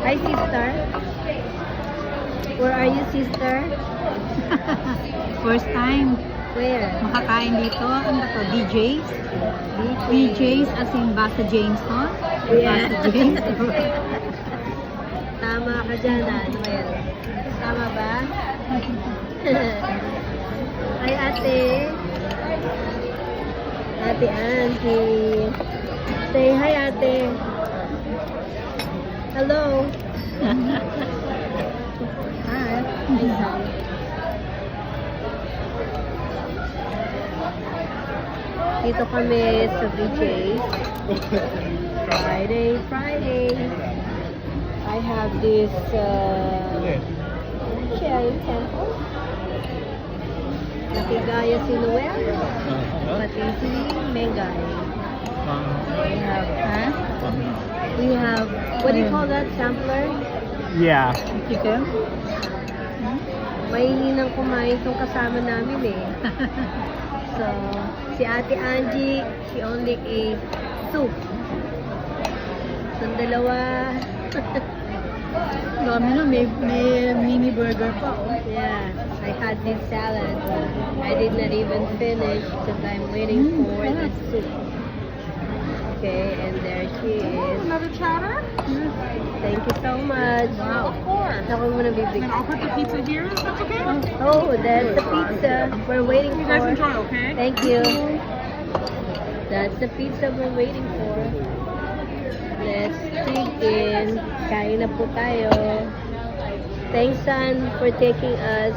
Hi, sister. Where are you, sister? First time Where? makakain dito. Ano ba to? DJ's? DJ's as in Basta Jameson? Yeah. Basta James. Tama ka dyan, Noel. Tama ba? Hi, ate. Ate Auntie. Say hi, ate. Hello. Hi. Dito kami sa BJ's. Friday. I have this Cherry Temple. Nakigaya si Noel. Pati si Megay. We have, what do you call that? Sampler? Yeah. Chicken? Mahihinang kumain itong kasama namin eh. So, si Ate Angie, she only ate soup. Itong dalawa, Dami na, may mini burger pa. Oh. yeah, I had this salad. I did not even finish because I'm waiting for the soup. Okay, and there she is. Another chatter? Thank you so much. Of course. Ako muna bibig. And I'll put the pizza here. Is that okay? Oh, that's the pizza we're waiting You guys for. enjoy, okay? Thank you. That's the pizza we're waiting for. Let's dig in. Kain na po tayo. Thanks, son, for taking us.